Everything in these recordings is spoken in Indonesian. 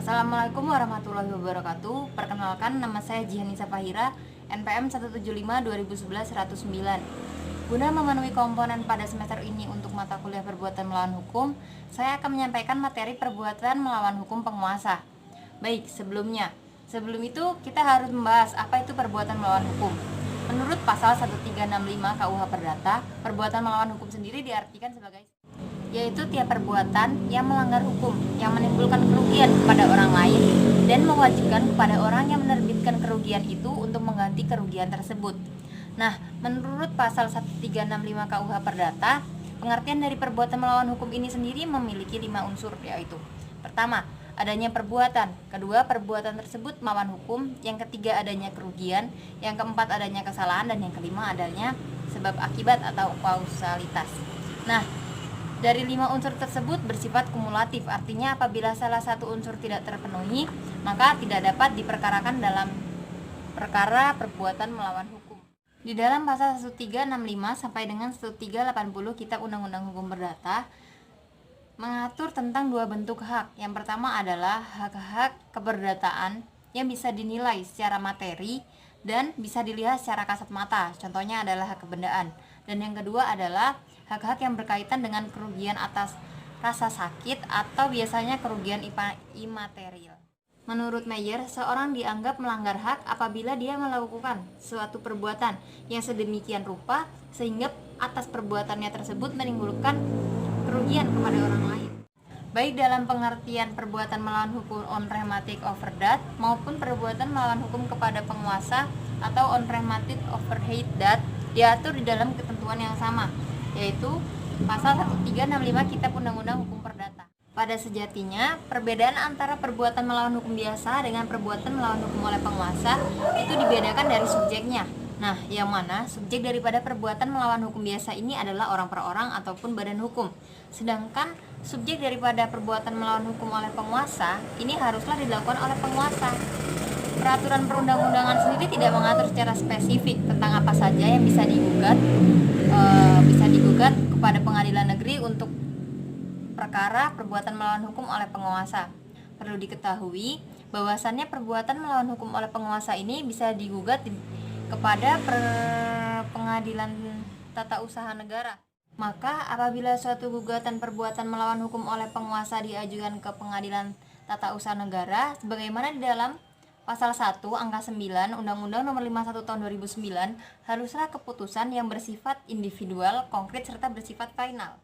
Assalamualaikum warahmatullahi wabarakatuh. Perkenalkan, nama saya Jihanisa Fahira, NPM 175-2011-109. Guna memenuhi komponen pada semester ini untuk mata kuliah perbuatan melawan hukum, saya akan menyampaikan materi perbuatan melawan hukum penguasa. Baik, sebelum itu kita harus membahas apa itu perbuatan melawan hukum. Menurut pasal 1365 KUH Perdata, perbuatan melawan hukum sendiri diartikan sebagai yaitu tiap perbuatan yang melanggar hukum, yang menimbulkan kerugian kepada orang lain dan mewajibkan kepada orang yang menerbitkan kerugian itu untuk mengganti kerugian tersebut. Nah, menurut pasal 1365 KUH Perdata, pengertian dari perbuatan melawan hukum ini sendiri memiliki 5 unsur, yaitu: pertama, adanya perbuatan; kedua, perbuatan tersebut melawan hukum; yang ketiga, adanya kerugian; yang keempat, adanya kesalahan; dan yang kelima, adanya sebab akibat atau kausalitas. Nah, dari 5 unsur tersebut bersifat kumulatif, artinya apabila salah satu unsur tidak terpenuhi, maka tidak dapat diperkarakan dalam perkara perbuatan melawan hukum. Di dalam pasal 1365 sampai dengan 1380 Kitab Undang-Undang Hukum Perdata mengatur tentang 2 bentuk hak. Yang pertama adalah hak-hak keperdataan yang bisa dinilai secara materi dan bisa dilihat secara kasat mata. Contohnya adalah hak kebendaan. Dan yang kedua adalah hak-hak yang berkaitan dengan kerugian atas rasa sakit atau biasanya kerugian imaterial. Menurut Meyer, seorang dianggap melanggar hak apabila dia melakukan suatu perbuatan yang sedemikian rupa sehingga atas perbuatannya tersebut menimbulkan kerugian kepada orang lain. Baik dalam pengertian perbuatan melawan hukum on rhematic overdebt maupun perbuatan melawan hukum kepada penguasa atau on rhematic overhead debt diatur di dalam ketentuan yang sama, yaitu pasal 1365 Kitab Undang-Undang Hukum Perdata. Pada sejatinya, perbedaan antara perbuatan melawan hukum biasa dengan perbuatan melawan hukum oleh penguasa itu dibedakan dari subjeknya. Nah, yang mana subjek daripada perbuatan melawan hukum biasa ini adalah orang per orang ataupun badan hukum. Sedangkan subjek daripada perbuatan melawan hukum oleh penguasa ini haruslah dilakukan oleh penguasa. Peraturan perundang-undangan sendiri tidak mengatur secara spesifik tentang apa saja yang bisa digugat kepada pengadilan negeri untuk perkara perbuatan melawan hukum oleh penguasa. Perlu diketahui bahwasannya perbuatan melawan hukum oleh penguasa ini bisa digugat kepada pengadilan tata usaha negara. Maka apabila suatu gugatan perbuatan melawan hukum oleh penguasa diajukan ke pengadilan tata usaha negara sebagaimana di dalam Pasal 1 angka 9 Undang-Undang Nomor 51 Tahun 2009, haruslah keputusan yang bersifat individual, konkret serta bersifat final.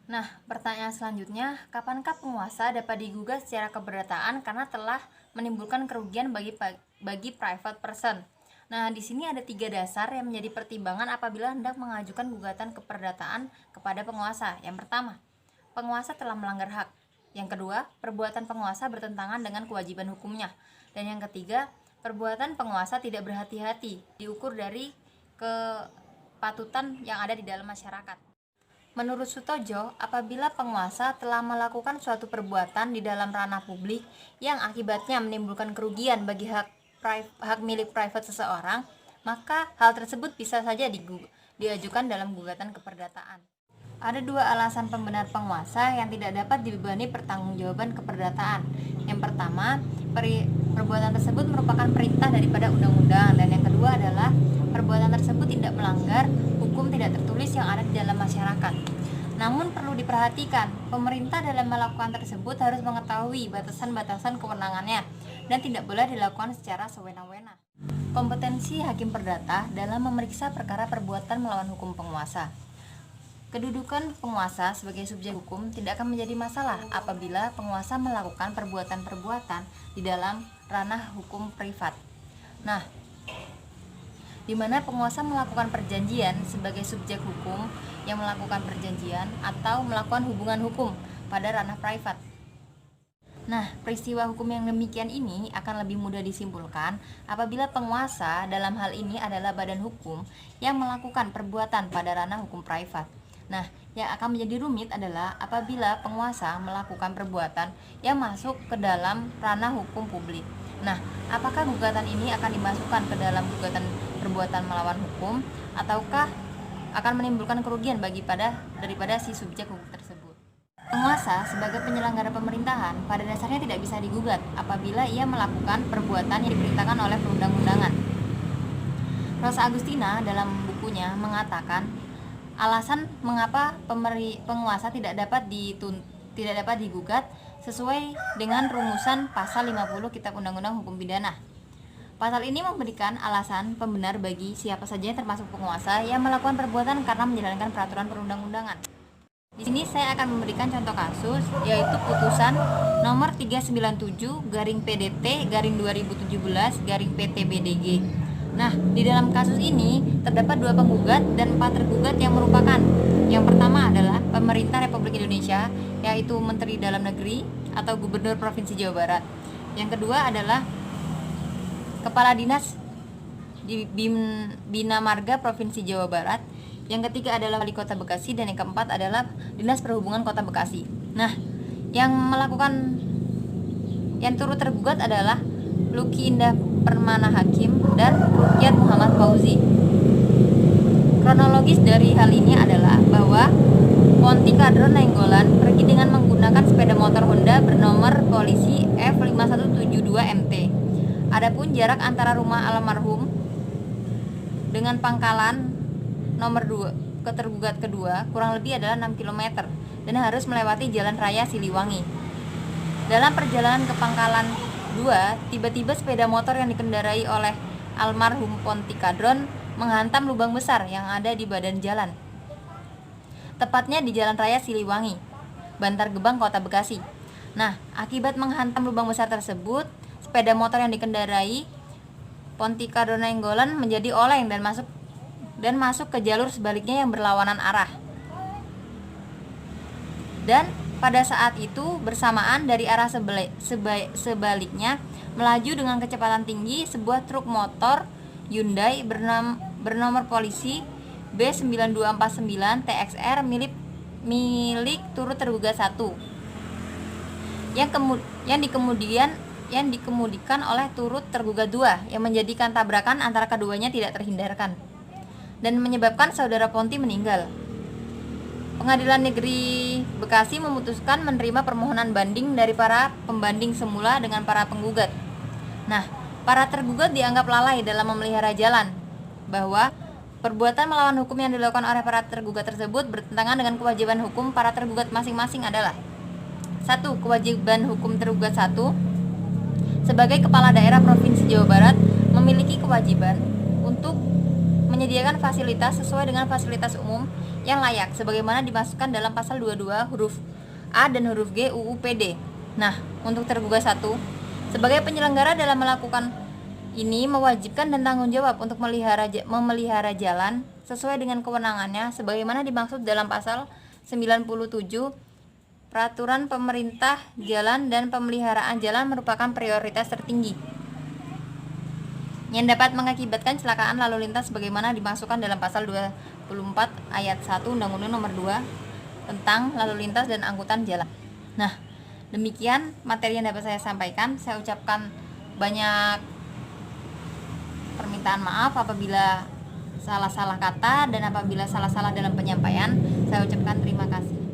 Nah, pertanyaan selanjutnya, kapankah penguasa dapat digugat secara keberdataan karena telah menimbulkan kerugian bagi private person? Nah, di sini ada 3 dasar yang menjadi pertimbangan apabila hendak mengajukan gugatan keperdataan kepada penguasa. Yang pertama, penguasa telah melanggar hak. Yang kedua, perbuatan penguasa bertentangan dengan kewajiban hukumnya. Dan yang ketiga, perbuatan penguasa tidak berhati-hati, diukur dari kepatutan yang ada di dalam masyarakat. Menurut Sutojo, apabila penguasa telah melakukan suatu perbuatan di dalam ranah publik yang akibatnya menimbulkan kerugian bagi hak milik private seseorang, maka hal tersebut bisa saja diajukan dalam gugatan keperdataan. Ada 2 alasan pembenar penguasa yang tidak dapat dibebani pertanggungjawaban keperdataan. Yang pertama, perbuatan tersebut merupakan perintah daripada undang-undang, dan yang kedua adalah perbuatan tersebut tidak melanggar hukum tidak tertulis yang ada di dalam masyarakat. Namun perlu diperhatikan, pemerintah dalam melakukan tersebut harus mengetahui batasan-batasan kewenangannya dan tidak boleh dilakukan secara sewenang-wenang. Kompetensi hakim perdata dalam memeriksa perkara perbuatan melawan hukum penguasa. Kedudukan penguasa sebagai subjek hukum tidak akan menjadi masalah apabila penguasa melakukan perbuatan-perbuatan di dalam ranah hukum privat. Nah, di mana penguasa melakukan perjanjian sebagai subjek hukum yang melakukan perjanjian atau melakukan hubungan hukum pada ranah privat. Nah, peristiwa hukum yang demikian ini akan lebih mudah disimpulkan apabila penguasa dalam hal ini adalah badan hukum yang melakukan perbuatan pada ranah hukum privat. Nah, yang akan menjadi rumit adalah apabila penguasa melakukan perbuatan yang masuk ke dalam ranah hukum publik. Nah, apakah gugatan ini akan dimasukkan ke dalam gugatan perbuatan melawan hukum ataukah akan menimbulkan kerugian daripada si subjek hukum tersebut? Penguasa sebagai penyelenggara pemerintahan pada dasarnya tidak bisa digugat apabila ia melakukan perbuatan yang diperintahkan oleh perundang-undangan. Rosa Agustina dalam bukunya mengatakan alasan mengapa penguasa tidak dapat digugat sesuai dengan rumusan pasal 50 Kitab Undang-Undang Hukum Pidana. Pasal ini memberikan alasan pembenar bagi siapa saja termasuk penguasa yang melakukan perbuatan karena menjalankan peraturan perundang-undangan. Di sini saya akan memberikan contoh kasus, yaitu putusan nomor 397/PDT/2017/PTBDG. Nah, di dalam kasus ini terdapat 2 penggugat dan 4 tergugat yang merupakan yang pertama adalah pemerintah Republik Indonesia, yaitu Menteri Dalam Negeri atau Gubernur Provinsi Jawa Barat. Yang kedua adalah Kepala Dinas di Bina Marga Provinsi Jawa Barat. Yang ketiga adalah Wali Kota Bekasi, dan yang keempat adalah Dinas Perhubungan Kota Bekasi. Nah, yang turut tergugat adalah Luki Indah Permana Hakim dan Rukyat Muhammad Fauzi. Kronologis dari hal ini adalah bahwa Ponti Kadron Nainggolan pergi dengan menggunakan sepeda motor Honda bernomor polisi F5172MT. Adapun jarak antara rumah almarhum dengan pangkalan nomor 2 ke tergugat kedua kurang lebih adalah 6 km dan harus melewati Jalan Raya Siliwangi. Dalam perjalanan ke pangkalan 2, tiba-tiba sepeda motor yang dikendarai oleh almarhum Ponti Kadron menghantam lubang besar yang ada di badan jalan, tepatnya di Jalan Raya Siliwangi, Bantar Gebang, Kota Bekasi. Nah, akibat menghantam lubang besar tersebut, sepeda motor yang dikendarai Ponti Kadron Nainggolan menjadi oleng dan masuk ke jalur sebaliknya yang berlawanan arah. Dan pada saat itu bersamaan dari arah sebaliknya melaju dengan kecepatan tinggi sebuah truk motor Hyundai bernomor polisi B9249 TXR milik turut tergugat 1 yang dikemudikan oleh turut tergugat 2 yang menjadikan tabrakan antara keduanya tidak terhindarkan dan menyebabkan saudara Ponti meninggal. Pengadilan Negeri Bekasi memutuskan menerima permohonan banding dari para pembanding semula dengan para penggugat. Nah, para tergugat dianggap lalai dalam memelihara jalan, bahwa perbuatan melawan hukum yang dilakukan oleh para tergugat tersebut bertentangan dengan kewajiban hukum para tergugat masing-masing adalah 1. Kewajiban hukum tergugat 1. Sebagai kepala daerah Provinsi Jawa Barat memiliki kewajiban untuk menyediakan fasilitas sesuai dengan fasilitas umum yang layak sebagaimana dimasukkan dalam pasal 22 huruf A dan huruf G UU PD. Nah, untuk tergugat 1, sebagai penyelenggara dalam melakukan ini mewajibkan dan tanggung jawab untuk memelihara jalan sesuai dengan kewenangannya sebagaimana dimaksud dalam pasal 97 Peraturan Pemerintah Jalan, dan pemeliharaan jalan merupakan prioritas tertinggi yang dapat mengakibatkan kecelakaan lalu lintas sebagaimana dimasukkan dalam pasal 24 ayat 1 Undang-Undang Nomor 2 tentang lalu lintas dan angkutan jalan. Nah, demikian materi yang dapat saya sampaikan. Saya ucapkan banyak permintaan maaf apabila salah-salah kata dan apabila salah-salah dalam penyampaian. Saya ucapkan terima kasih.